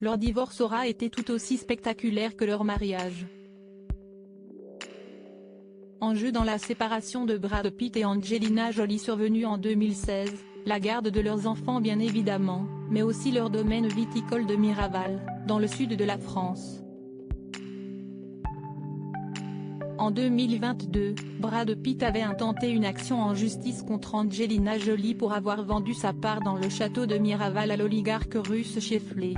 Leur divorce aura été tout aussi spectaculaire que leur mariage. Enjeu dans la séparation de Brad Pitt et Angelina Jolie survenue en 2016, la garde de leurs enfants bien évidemment, mais aussi leur domaine viticole de Miraval, dans le sud de la France. En 2022, Brad Pitt avait intenté une action en justice contre Angelina Jolie pour avoir vendu sa part dans le château de Miraval à l'oligarque russe Sheffield.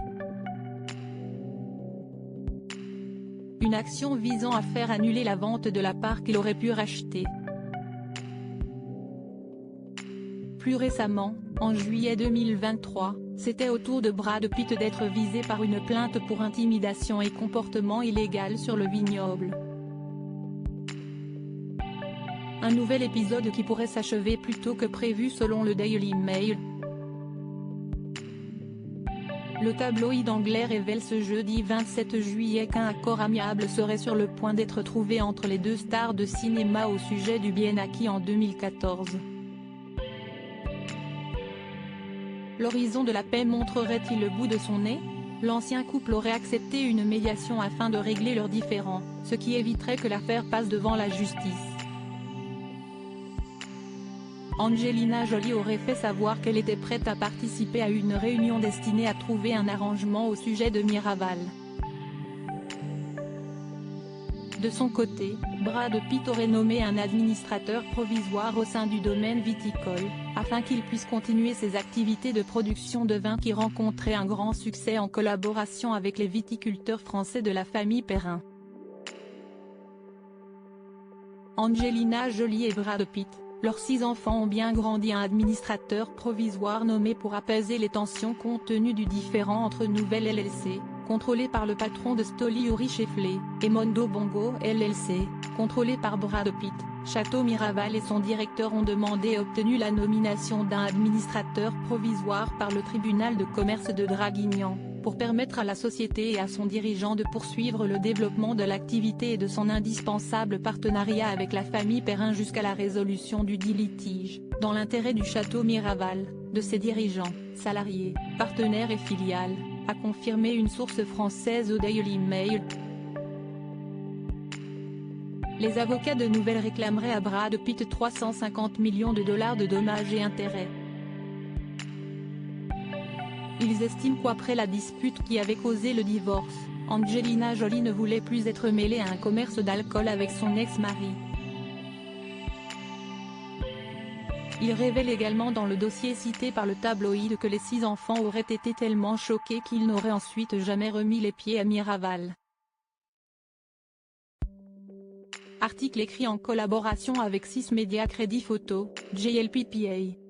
Une action visant à faire annuler la vente de la part qu'il aurait pu racheter. Plus récemment, en juillet 2023, c'était au tour de Brad Pitt d'être visé par une plainte pour intimidation et comportement illégal sur le vignoble. Un nouvel épisode qui pourrait s'achever plus tôt que prévu selon le Daily Mail. Le tabloïd anglais révèle ce jeudi 27 juillet qu'un accord amiable serait sur le point d'être trouvé entre les deux stars de cinéma au sujet du bien acquis en 2014. L'horizon de la paix montrerait-il le bout de son nez? L'ancien couple aurait accepté une médiation afin de régler leurs différends, ce qui éviterait que l'affaire passe devant la justice. Angelina Jolie aurait fait savoir qu'elle était prête à participer à une réunion destinée à trouver un arrangement au sujet de Miraval. De son côté, Brad Pitt aurait nommé un administrateur provisoire au sein du domaine viticole, afin qu'il puisse continuer ses activités de production de vin qui rencontraient un grand succès en collaboration avec les viticulteurs français de la famille Perrin. Angelina Jolie et Brad Pitt, leurs 6 enfants ont bien grandi. Un administrateur provisoire nommé pour apaiser les tensions compte tenu du différend entre Nouvelle LLC, contrôlée par le patron de Stoli Uri Sheffield, et Mondo Bongo LLC, contrôlée par Brad Pitt. Château Miraval et son directeur ont demandé et obtenu la nomination d'un administrateur provisoire par le tribunal de commerce de Draguignan, pour permettre à la société et à son dirigeant de poursuivre le développement de l'activité et de son indispensable partenariat avec la famille Perrin jusqu'à la résolution du dit litige, dans l'intérêt du château Miraval, de ses dirigeants, salariés, partenaires et filiales, a confirmé une source française au Daily Mail. Les avocats de Nouvelle réclameraient à Brad Pitt 350 millions de dollars de dommages et intérêts. Ils estiment qu'après la dispute qui avait causé le divorce, Angelina Jolie ne voulait plus être mêlée à un commerce d'alcool avec son ex-mari. Il révèle également dans le dossier cité par le tabloïd que les 6 enfants auraient été tellement choqués qu'ils n'auraient ensuite jamais remis les pieds à Miraval. Article écrit en collaboration avec 6 médias Crédit Photo, JLPPA.